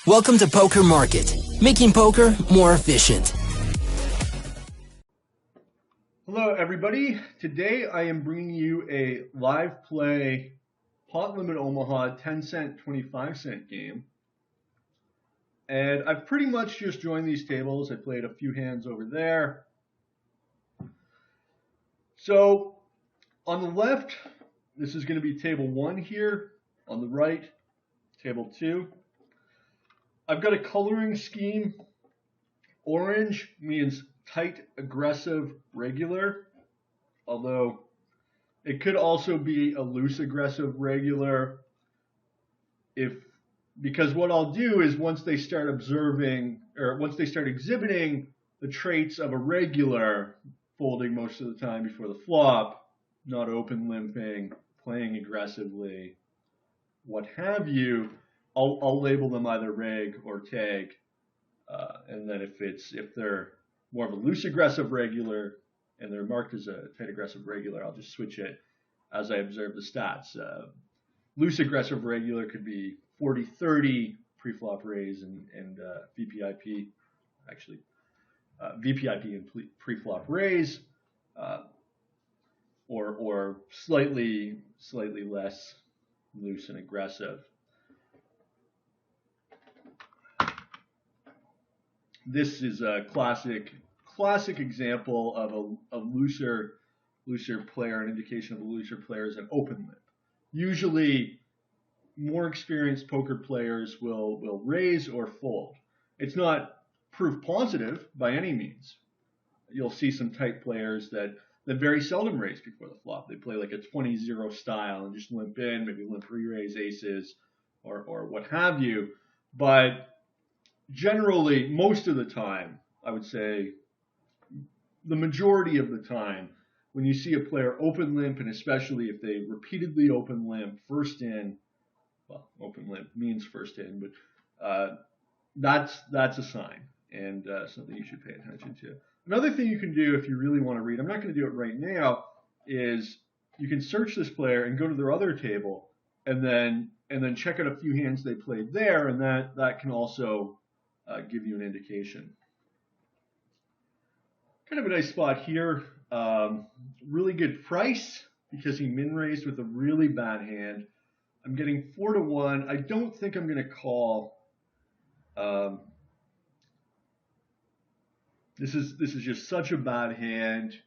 Welcome to Poker Market, making poker more efficient. Hello everybody. Today I am bringing you a live play Pot Limit Omaha 10 cent, 25 cent game. And I've pretty much just joined these tables. I played a few hands over there. So on the left, this is going to be table 1 here. On the right, table 2. I've got a coloring scheme. Orange means tight, aggressive, regular, although it could also be a loose, aggressive, regular. Because what I'll do is once they start exhibiting the traits of a regular, folding most of the time before the flop, not open limping, playing aggressively, what have you, I'll label them either reg or tag, and then if they're more of a loose aggressive regular and they're marked as a tight aggressive regular, I'll just switch it as I observe the stats. Loose aggressive regular could be 40-30 pre-flop raise and VPIP, actually VPIP and pre-flop raise, or slightly less loose and aggressive. This is a classic example of a looser player. An indication of a looser player is an open limp. Usually, more experienced poker players will raise or fold. It's not proof positive by any means. You'll see some tight players that very seldom raise before the flop. They play like a 20-0 style and just limp in, maybe limp re-raise aces or what have you. But generally, most of the time, I would say the majority of the time, when you see a player open limp, and especially if they repeatedly open limp first in, well, open limp means first in, but that's a sign and something you should pay attention to. Another thing you can do if you really want to read, I'm not going to do it right now, is you can search this player and go to their other table and then check out a few hands they played there, and that can also give you an indication. Kind of a nice spot here. Really good price because he min-raised with a really bad hand. I'm getting 4-1. I don't think I'm going to call. This is just such a bad hand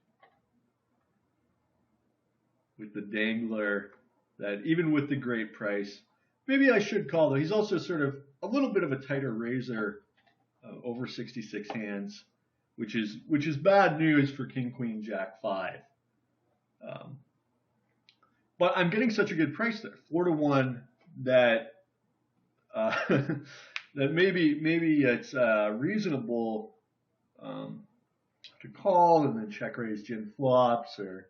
with the dangler that even with the great price, maybe I should call though. He's also sort of a little bit of a tighter raiser, over 66 hands, which is bad news for King, Queen, Jack 5. But I'm getting such a good price there, 4-1, that that maybe it's reasonable to call and then check raise gin flops, or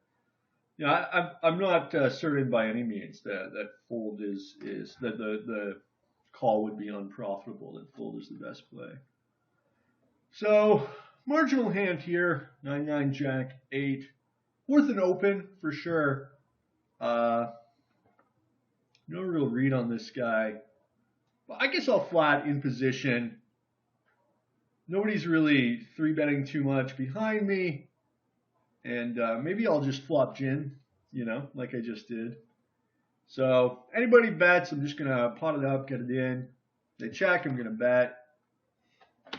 I'm not certain by any means that fold is that the call would be unprofitable, that fold is the best play. So marginal hand here, 9-9 Jack 8, worth an open for sure. No real read on this guy, but I guess I'll flat in position. Nobody's really 3-betting too much behind me, and maybe I'll just flop gin, like I just did. So anybody bets, I'm just gonna pot it up, get it in. They check, I'm gonna bet.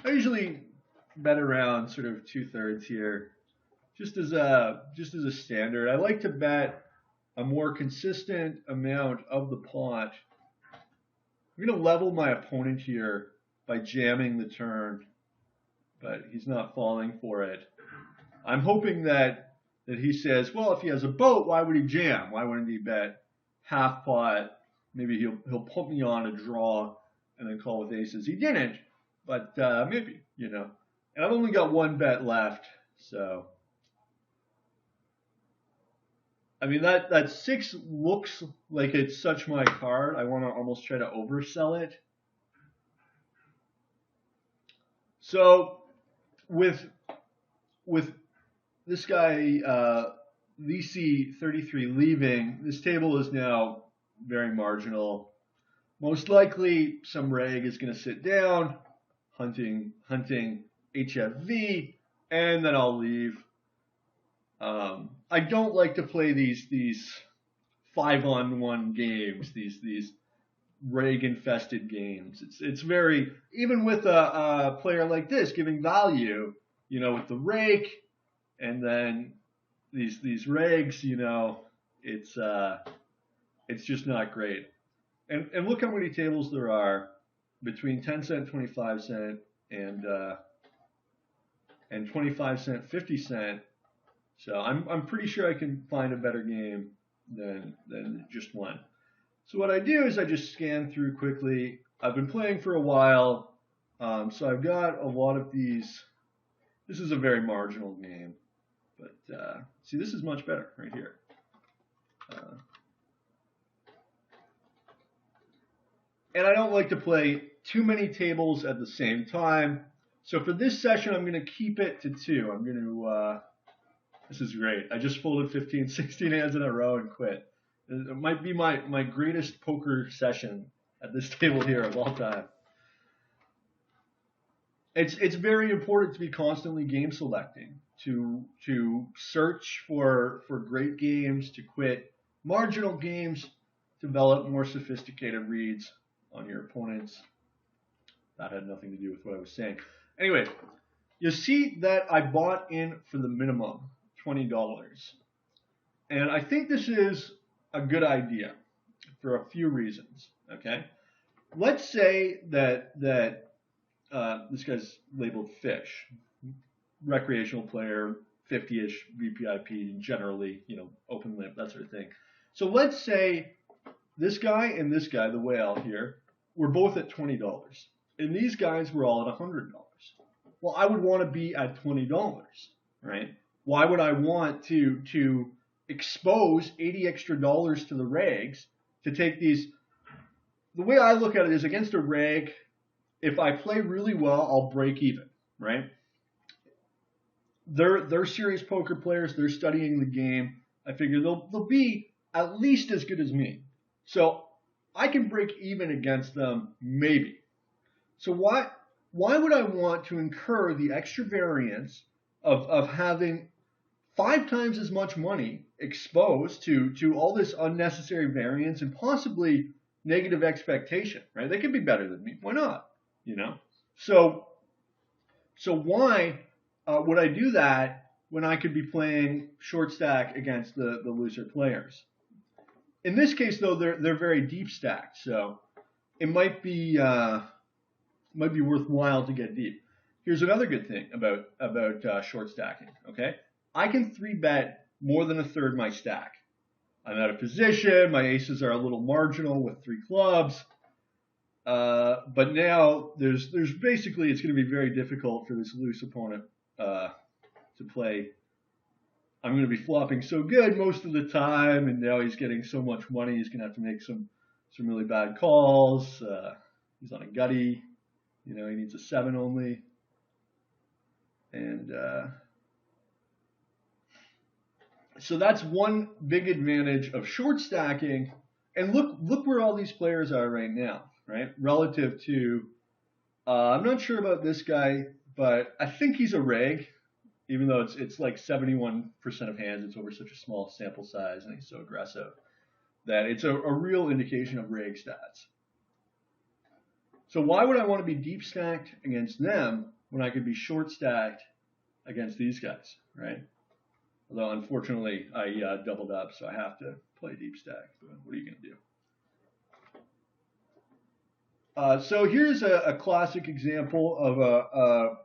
I usually bet around sort of 2/3 here, just as a standard. I like to bet a more consistent amount of the pot. I'm going to level my opponent here by jamming the turn, but he's not falling for it. I'm hoping that he says, well, if he has a boat, why would he jam? Why wouldn't he bet half pot? Maybe he'll put me on a draw and then call with aces. He didn't, but maybe, And I've only got one bet left, so. I mean, that 6 looks like it's such my card. I want to almost try to oversell it. So with this guy, VC33 leaving, this table is now very marginal. most likely some reg is going to sit down, hunting HFV, and then I'll leave. I don't like to play these 5-on-1 games, these reg infested games. It's very, even with a player like this giving value, with the rake and then these regs, it's just not great. And look how many tables there are between 10 cent, 25 cent, and 25 cent, 50 cent. So I'm pretty sure I can find a better game than just one. So what I do is I just scan through quickly. I've been playing for a while, so I've got a lot of these. This is a very marginal game, but see, this is much better right here. And I don't like to play too many tables at the same time. So for this session, I'm going to keep it to 2. I'm going to, this is great. I just folded 15, 16 hands in a row and quit. It might be my greatest poker session at this table here of all time. It's very important to be constantly game selecting, to search for great games, to quit marginal games, develop more sophisticated reads on your opponents. That had nothing to do with what I was saying. Anyway, you see that I bought in for the minimum, $20. And I think this is a good idea for a few reasons, okay? Let's say that this guy's labeled fish, recreational player, 50-ish VPIP, generally, open limp, that sort of thing. So let's say this guy and this guy, the whale here, were both at $20. And these guys were all at $100. Well, I would want to be at $20, right? Why would I want to expose $80 extra to the regs to take these? The way I look at it is, against a reg, if I play really well, I'll break even, right? They're serious poker players. They're studying the game. I figure they'll be at least as good as me. So I can break even against them, maybe. So why would I want to incur the extra variance of having 5 times as much money exposed to all this unnecessary variance and possibly negative expectation, right? They could be better than me. Why not? So why would I do that when I could be playing short stack against the looser players? In this case, though, they're very deep stacked, so it might be worthwhile to get deep. Here's another good thing about short stacking. Okay, I can 3-bet more than a third my stack. I'm out of position. My aces are a little marginal with 3 clubs. But now there's basically, it's going to be very difficult for this loose opponent to play. I'm going to be flopping so good most of the time, and now he's getting so much money, he's going to have to make some really bad calls. He's on a gutty. He needs a 7 only. And so that's one big advantage of short stacking. And look where all these players are right now, right? Relative to, I'm not sure about this guy, but I think he's a reg, even though it's like 71% of hands. It's over such a small sample size, and he's so aggressive that it's a real indication of reg stats. So why would I want to be deep stacked against them when I could be short stacked against these guys, right? Although unfortunately I doubled up, so I have to play deep stack. But what are you going to do? So here's a classic example of a